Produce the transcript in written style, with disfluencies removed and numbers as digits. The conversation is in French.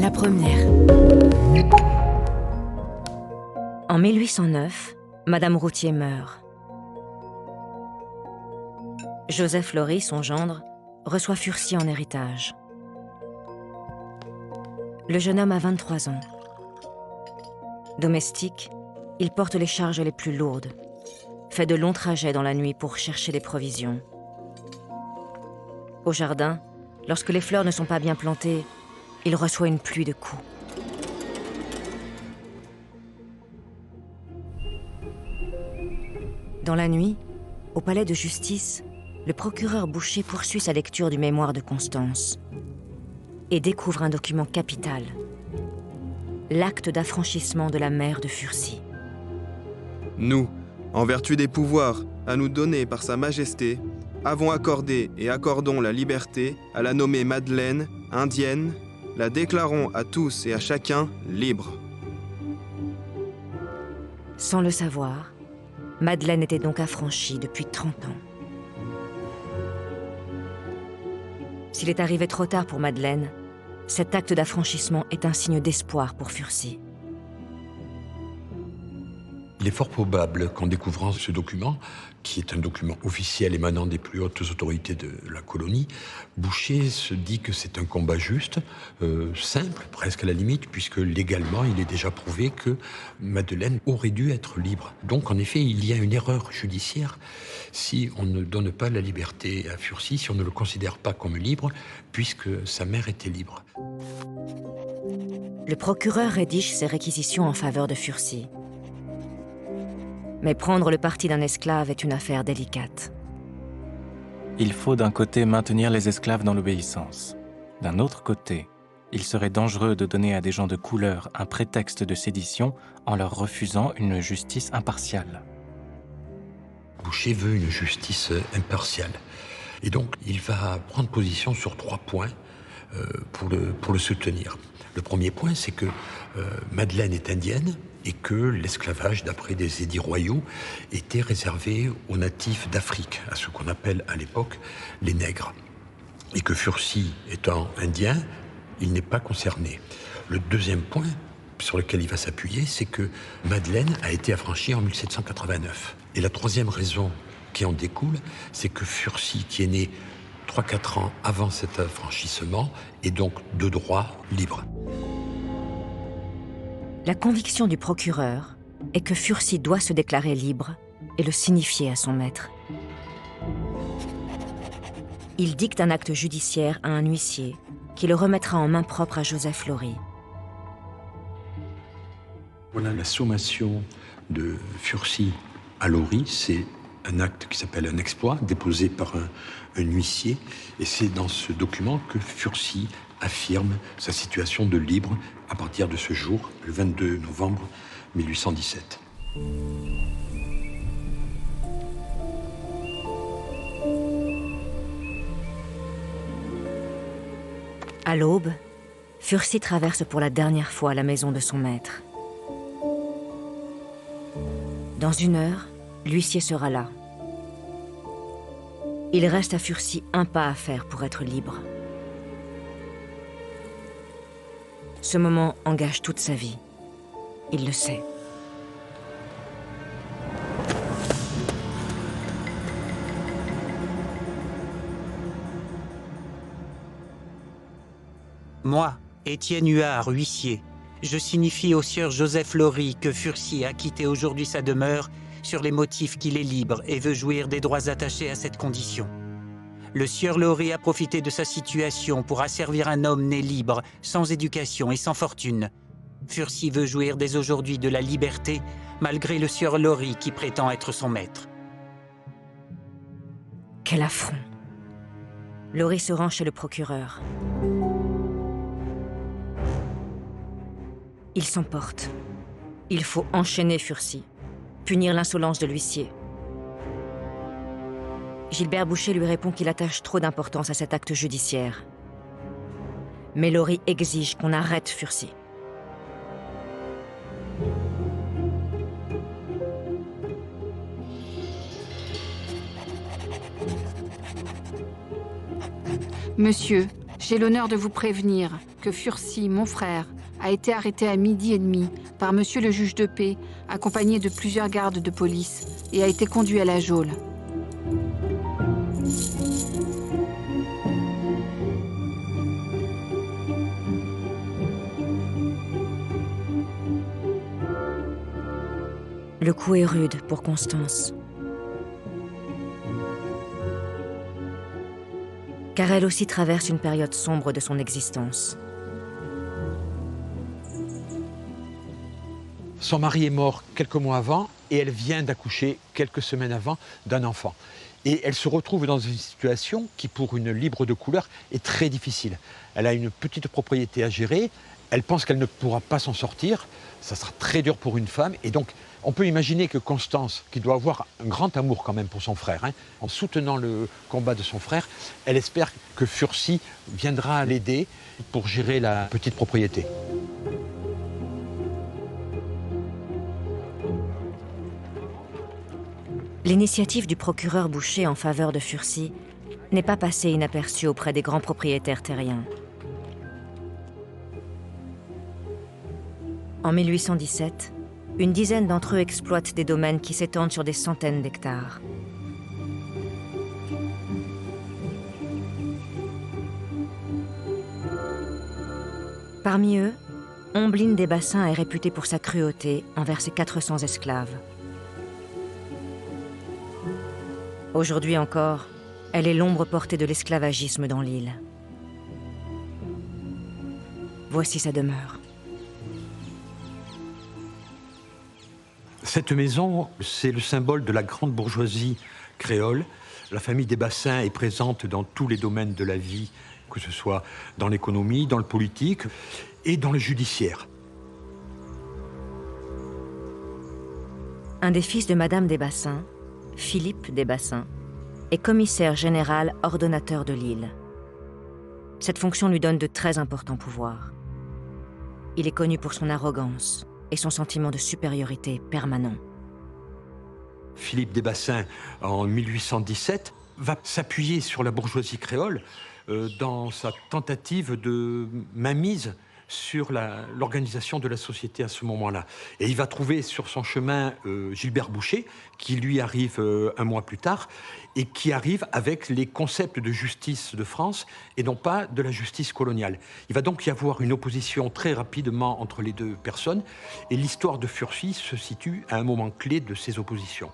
la première. En 1809, Madame Routier meurt. Joseph Laury, son gendre, reçoit Furcy en héritage. Le jeune homme a 23 ans. Domestique, il porte les charges les plus lourdes, fait de longs trajets dans la nuit pour chercher des provisions. Au jardin, lorsque les fleurs ne sont pas bien plantées, il reçoit une pluie de coups. Dans la nuit, au palais de justice, le procureur Boucher poursuit sa lecture du mémoire de Constance et découvre un document capital, l'acte d'affranchissement de la mère de Furcy. Nous, en vertu des pouvoirs à nous donner par Sa Majesté, avons accordé et accordons la liberté à la nommée Madeleine, indienne, la déclarons à tous et à chacun libre. Sans le savoir, Madeleine était donc affranchie depuis 30 ans. S'il est arrivé trop tard pour Madeleine, cet acte d'affranchissement est un signe d'espoir pour Furcy. Il est fort probable qu'en découvrant ce document, qui est un document officiel émanant des plus hautes autorités de la colonie, Boucher se dit que c'est un combat juste, simple, presque à la limite, puisque légalement, il est déjà prouvé que Madeleine aurait dû être libre. Donc, en effet, il y a une erreur judiciaire si on ne donne pas la liberté à Furcy, si on ne le considère pas comme libre, puisque sa mère était libre. Le procureur rédige ses réquisitions en faveur de Furcy. Mais prendre le parti d'un esclave est une affaire délicate. Il faut d'un côté maintenir les esclaves dans l'obéissance. D'un autre côté, il serait dangereux de donner à des gens de couleur un prétexte de sédition en leur refusant une justice impartiale. Boucher veut une justice impartiale. Et donc, il va prendre position sur 3 points pour le soutenir. Le premier point, c'est que Madeleine est indienne et que l'esclavage, d'après des édits royaux, était réservé aux natifs d'Afrique, à ce qu'on appelle à l'époque les nègres. Et que Furcy étant indien, il n'est pas concerné. Le deuxième point sur lequel il va s'appuyer, c'est que Madeleine a été affranchie en 1789. Et la troisième raison qui en découle, c'est que Furcy, qui est né 3-4 ans avant cet affranchissement, est donc de droit libre. La conviction du procureur est que Furcy doit se déclarer libre et le signifier à son maître. Il dicte un acte judiciaire à un huissier qui le remettra en main propre à Joseph Laury. Voilà la sommation de Furcy à Laury, c'est un acte qui s'appelle un exploit, déposé par un huissier, et c'est dans ce document que Furcy affirme sa situation de libre à partir de ce jour, le 22 novembre 1817. À l'aube, Furcy traverse pour la dernière fois la maison de son maître. Dans 1 heure, l'huissier sera là. Il reste à Furcy un pas à faire pour être libre. Ce moment engage toute sa vie. Il le sait. Moi, Étienne Huard, huissier, je signifie au sieur Joseph Laury que Furcy a quitté aujourd'hui sa demeure sur les motifs qu'il est libre et veut jouir des droits attachés à cette condition. Le sieur Laury a profité de sa situation pour asservir un homme né libre, sans éducation et sans fortune. Furcy veut jouir dès aujourd'hui de la liberté, malgré le sieur Laury qui prétend être son maître. Quel affront! Laury se rend chez le procureur. Il s'emporte. Il faut enchaîner Furcy, punir l'insolence de l'huissier. Gilbert Boucher lui répond qu'il attache trop d'importance à cet acte judiciaire. Mais Laury exige qu'on arrête Furcy. Monsieur, J'ai l'honneur de vous prévenir que Furcy, mon frère, a été arrêté à 12h30 par monsieur le juge de paix, accompagné de plusieurs gardes de police, et a été conduit à la geôle. Le coup est rude pour Constance. Car elle aussi traverse une période sombre de son existence. Son mari est mort quelques mois avant et elle vient d'accoucher quelques semaines avant d'un enfant. Et elle se retrouve dans une situation qui, pour une libre de couleur, est très difficile. Elle a une petite propriété à gérer, elle pense qu'elle ne pourra pas s'en sortir, ça sera très dur pour une femme. Et donc, on peut imaginer que Constance, qui doit avoir un grand amour quand même pour son frère, en soutenant le combat de son frère, elle espère que Furcy viendra l'aider pour gérer la petite propriété. L'initiative du procureur Boucher en faveur de Furcy n'est pas passée inaperçue auprès des grands propriétaires terriens. En 1817, une dizaine d'entre eux exploitent des domaines qui s'étendent sur des centaines d'hectares. Parmi eux, Ombline des Bassins est réputée pour sa cruauté envers ses 400 esclaves. Aujourd'hui encore, elle est l'ombre portée de l'esclavagisme dans l'île. Voici sa demeure. Cette maison, c'est le symbole de la grande bourgeoisie créole. La famille des Bassins est présente dans tous les domaines de la vie, que ce soit dans l'économie, dans le politique et dans le judiciaire. Un des fils de Madame des Bassins, Philippe des Bassins, est commissaire général ordonnateur de l'île. Cette fonction lui donne de très importants pouvoirs. Il est connu pour son arrogance et son sentiment de supériorité permanent. Philippe des Bassins, en 1817, va s'appuyer sur la bourgeoisie créole dans sa tentative de mainmise sur l'organisation de la société à ce moment-là. Et il va trouver sur son chemin Gilbert Boucher, qui lui arrive un mois plus tard, et qui arrive avec les concepts de justice de France et non pas de la justice coloniale. Il va donc y avoir une opposition très rapidement entre les deux personnes, et l'histoire de Furcy se situe à un moment clé de ces oppositions.